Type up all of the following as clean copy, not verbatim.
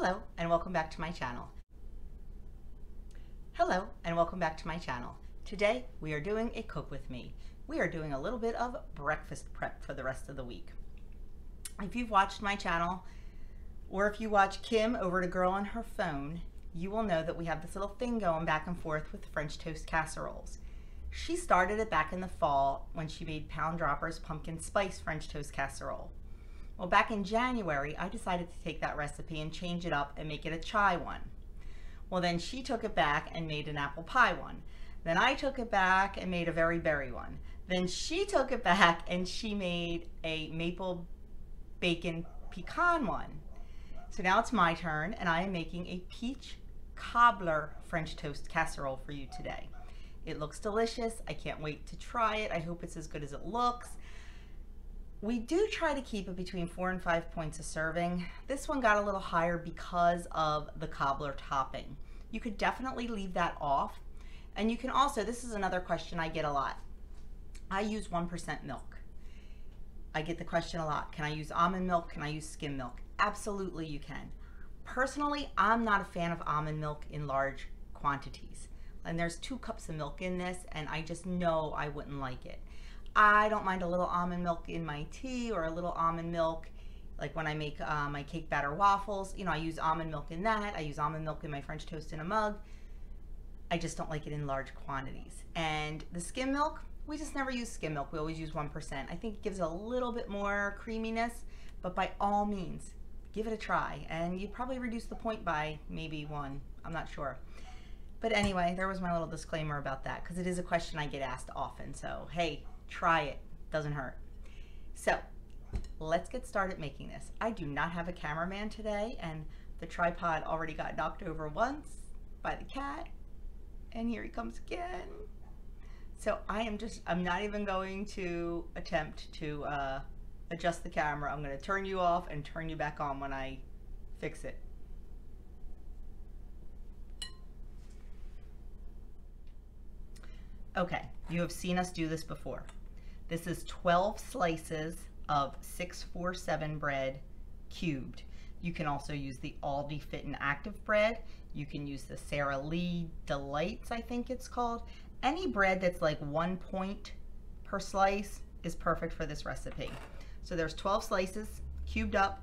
Hello and welcome back to my channel. Hello and welcome back to my channel. Today we are doing a cook with me. We are doing a little bit of breakfast prep for the rest of the week. If you've watched my channel, or if you watch Kim over to Girl on Her Phone, you will know that we have this little thing going back and forth with French toast casseroles. She started it back in the fall when she made Pound Dropper's pumpkin spice French toast casserole. Well, back in January, I decided to take that recipe and change it up and make it a chai one. Well, then she took it back and made an apple pie one. Then I took it back and made a very berry one. Then she took it back and she made a maple bacon pecan one. So now it's my turn and I am making a peach cobbler French toast casserole for you today. It looks delicious. I can't wait to try it. I hope it's as good as it looks. We do try to keep it between 4 and 5 points a serving. This one got a little higher because of the cobbler topping. You could definitely leave that off. And you can also, this is another question I get a lot. I use 1% milk. I get the question a lot. Can I use almond milk? Can I use skim milk? Absolutely you can. Personally, I'm not a fan of almond milk in large quantities. And there's 2 cups of milk in this and I just know I wouldn't like it. I don't mind a little almond milk in my tea or a little almond milk like when I make my cake batter waffles. You know, I use almond milk in that. I use almond milk in my French toast in a mug. I just don't like it in large quantities. And the skim milk, we just never use skim milk. We always use 1%. I think it gives it a little bit more creaminess, but by all means, give it a try. And you'd probably reduce the point by maybe 1. I'm not sure. But anyway, there was my little disclaimer about that because it is a question I get asked often. So, hey, try it, doesn't hurt. So let's get started making this. I do not have a cameraman today and the tripod already got knocked over once by the cat and here he comes again. So I'm not even going to attempt to adjust the camera. I'm going to turn you off and turn you back on when I fix it. Okay, you have seen us do this before. This is 12 slices of 647 bread cubed. You can also use the Aldi Fit and Active bread. You can use the Sara Lee Delights, I think it's called. Any bread that's like 1 point per slice is perfect for this recipe. So there's 12 slices cubed up,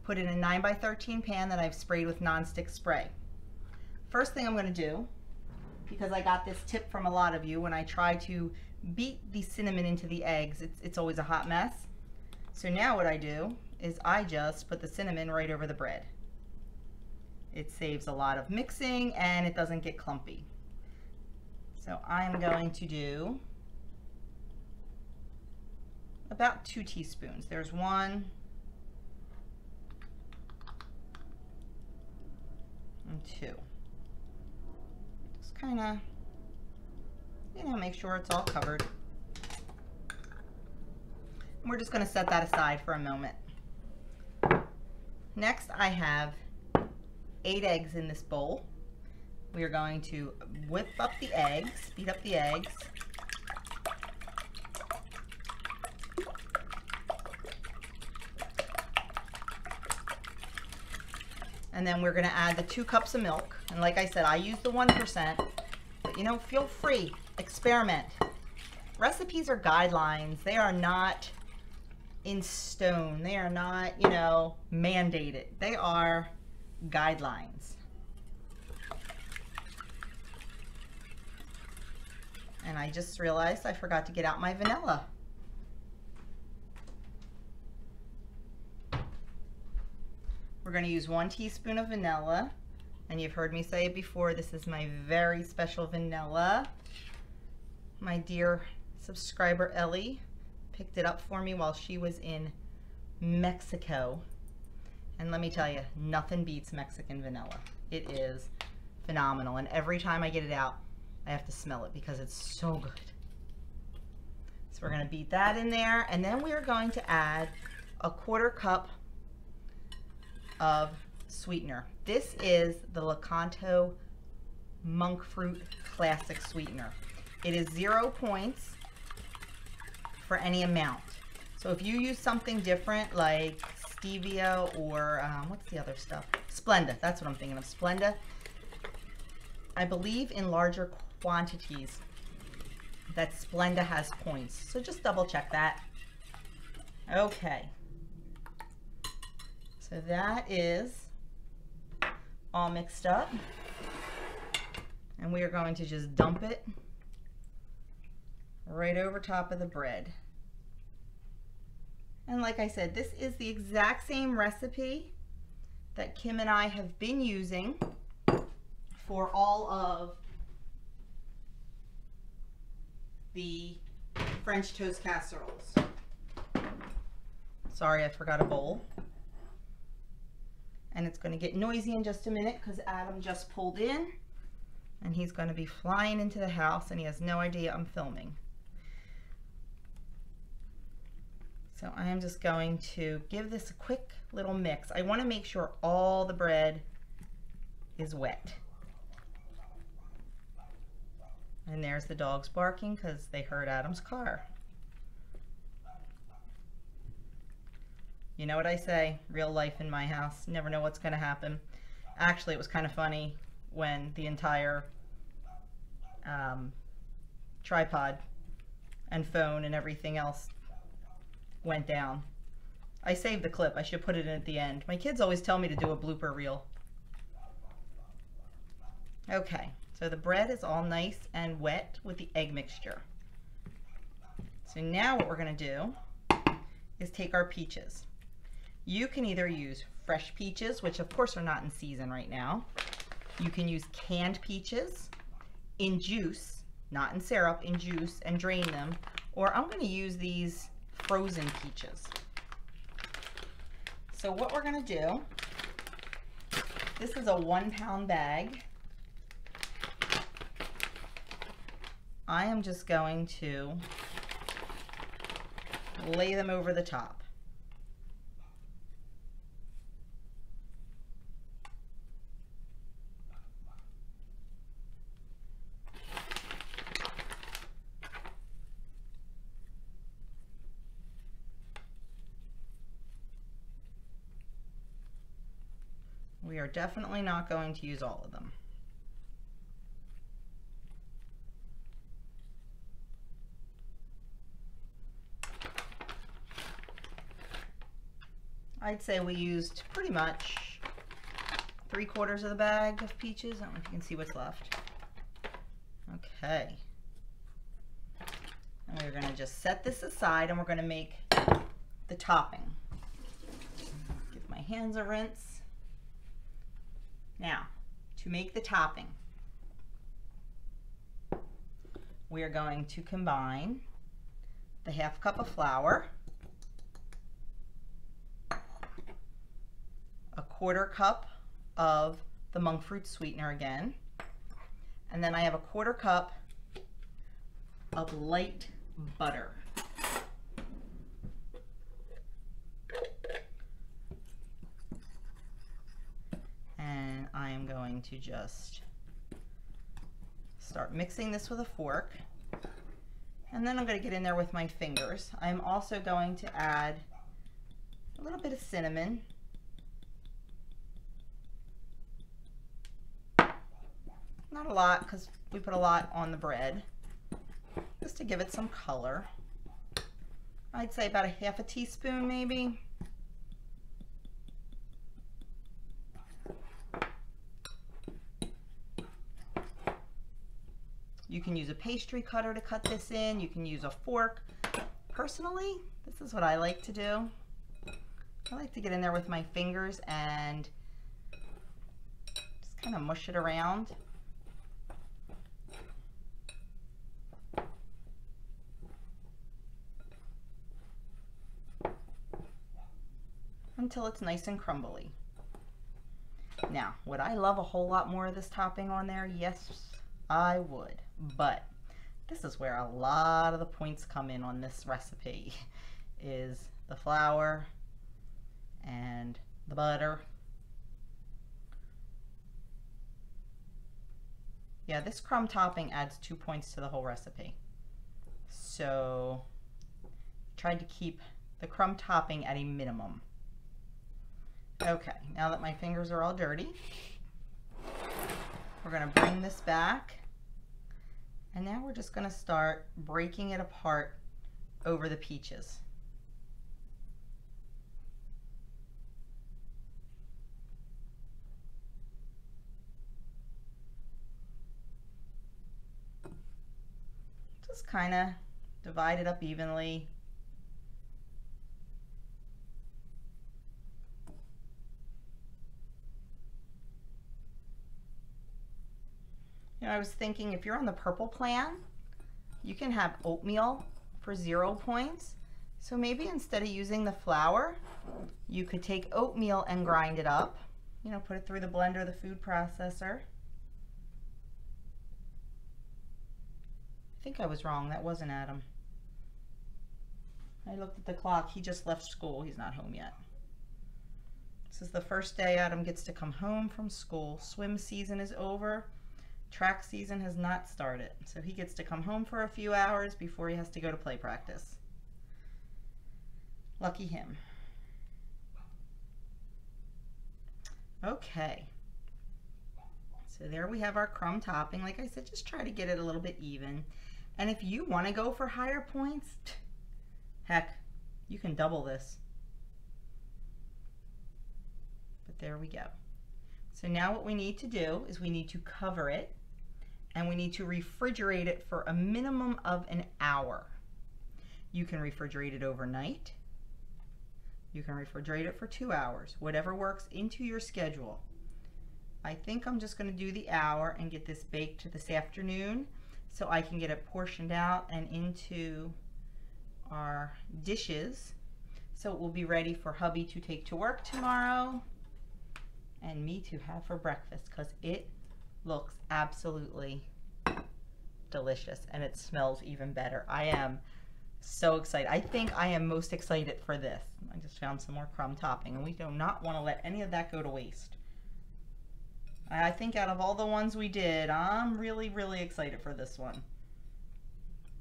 put in a 9x13 pan that I've sprayed with nonstick spray. First thing I'm going to do, because I got this tip from a lot of you when I try to beat the cinnamon into the eggs, it's always a hot mess. So now what I do is I just put the cinnamon right over the bread. It saves a lot of mixing and it doesn't get clumpy. So I'm going to do about 2 teaspoons. There's 1 and 2. Just kind of, you know, make sure it's all covered. We're just going to set that aside for a moment. Next, I have 8 eggs in this bowl. We are going to whip up the eggs, beat up the eggs. And then we're going to add the 2 cups of milk. And like I said, I use the 1%, but you know, feel free, experiment. Recipes are guidelines. They are not in stone. They are not, you know, mandated. They are guidelines. And I just realized I forgot to get out my vanilla. We're going to use 1 teaspoon of vanilla. And you've heard me say it before, this is my very special vanilla. My dear subscriber Ellie picked it up for me while she was in Mexico. And let me tell you, nothing beats Mexican vanilla. It is phenomenal. And every time I get it out, I have to smell it because it's so good. So we're going to beat that in there. And then we are going to add a 1/4 cup of sweetener. This is the Lakanto Monk Fruit Classic Sweetener. It is 0 points for any amount. So if you use something different like stevia or what's the other stuff? Splenda. That's what I'm thinking of. Splenda. I believe in larger quantities that Splenda has points. So just double check that. Okay. So that is all mixed up. And we are going to just dump it right over top of the bread. And like I said, this is the exact same recipe that Kim and I have been using for all of the French toast casseroles. Sorry, I forgot a bowl. And it's going to get noisy in just a minute because Adam just pulled in and he's going to be flying into the house and he has no idea I'm filming. So I am just going to give this a quick little mix. I want to make sure all the bread is wet. And there's the dogs barking because they heard Adam's car. You know what I say, real life in my house, never know what's going to happen. Actually, it was kind of funny when the entire tripod and phone and everything else went down. I saved the clip. I should put it in at the end. My kids always tell me to do a blooper reel. Okay, so the bread is all nice and wet with the egg mixture. So now what we're going to do is take our peaches. You can either use fresh peaches, which of course are not in season right now. You can use canned peaches in juice, not in syrup, in juice, and drain them. Or I'm going to use these frozen peaches. So what we're going to do, this is a 1 pound bag. I am just going to lay them over the top. We are definitely not going to use all of them. I'd say we used pretty much 3/4 of the bag of peaches. I don't know if you can see what's left. Okay. And we're going to just set this aside and we're going to make the topping. Give my hands a rinse. Now, to make the topping, we are going to combine the 1/2 cup of flour, a 1/4 cup of the monk fruit sweetener again, and then I have a 1/4 cup of light butter. And I am going to just start mixing this with a fork. And then I'm going to get in there with my fingers. I'm also going to add a little bit of cinnamon. Not a lot because we put a lot on the bread. Just to give it some color. I'd say about a 1/2 teaspoon maybe. You can use a pastry cutter to cut this in. You can use a fork. Personally, this is what I like to do. I like to get in there with my fingers and just kind of mush it around. Until it's nice and crumbly. Now, would I love a whole lot more of this topping on there? Yes, I would. But this is where a lot of the points come in on this recipe, is the flour and the butter. Yeah, this crumb topping adds 2 points to the whole recipe. So tried to keep the crumb topping at a minimum. Okay, now that my fingers are all dirty, we're going to bring this back, and now we're just going to start breaking it apart over the peaches. Just kind of divide it up evenly. You know, I was thinking if you're on the purple plan, you can have oatmeal for 0 points. So maybe instead of using the flour, you could take oatmeal and grind it up. You know, put it through the blender, the food processor. I think I was wrong. That wasn't Adam. I looked at the clock. He just left school. He's not home yet. This is the first day Adam gets to come home from school. Swim season is over. Track season has not started. So he gets to come home for a few hours before he has to go to play practice. Lucky him. Okay. So there we have our crumb topping. Like I said, just try to get it a little bit even. And if you want to go for higher points, heck, you can double this. But there we go. So now what we need to do is we need to cover it, and we need to refrigerate it for a minimum of an hour. You can refrigerate it overnight. You can refrigerate it for 2 hours, whatever works into your schedule. I think I'm just going to do the hour and get this baked this afternoon so I can get it portioned out and into our dishes so it will be ready for hubby to take to work tomorrow and me to have for breakfast, because it looks absolutely delicious and it smells even better. I am so excited. I think I am most excited for this. I just found some more crumb topping, and we do not want to let any of that go to waste. I think out of all the ones we did, I'm really excited for this one.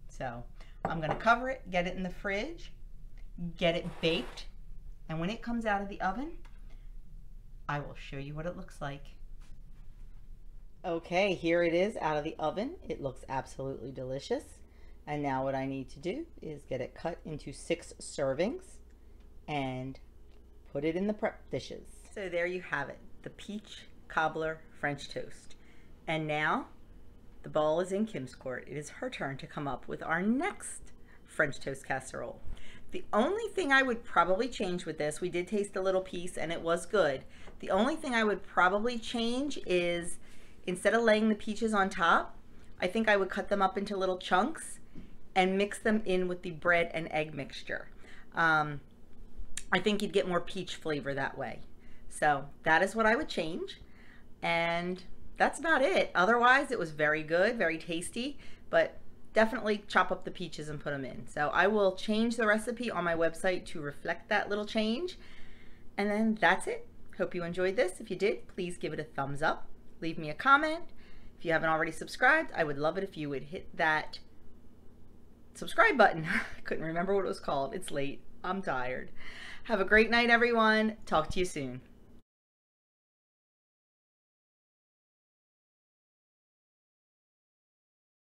So I'm going to cover it, get it in the fridge, get it baked, and when it comes out of the oven, I will show you what it looks like. Okay, here it is out of the oven. It looks absolutely delicious. And now what I need to do is get it cut into 6 servings and put it in the prep dishes. So there you have it, the peach cobbler French toast. And now the ball is in Kim's court. It is her turn to come up with our next French toast casserole. The only thing I would probably change with this, we did taste a little piece and it was good. The only thing I would probably change is instead of laying the peaches on top, I think I would cut them up into little chunks and mix them in with the bread and egg mixture. I think you'd get more peach flavor that way. So that is what I would change. And that's about it. Otherwise, it was very good, very tasty, but definitely chop up the peaches and put them in. So I will change the recipe on my website to reflect that little change. And then that's it. Hope you enjoyed this. If you did, please give it a thumbs up. Leave me a comment. If you haven't already subscribed, I would love it if you would hit that subscribe button. I couldn't remember what it was called. It's late. I'm tired. Have a great night, everyone. Talk to you soon.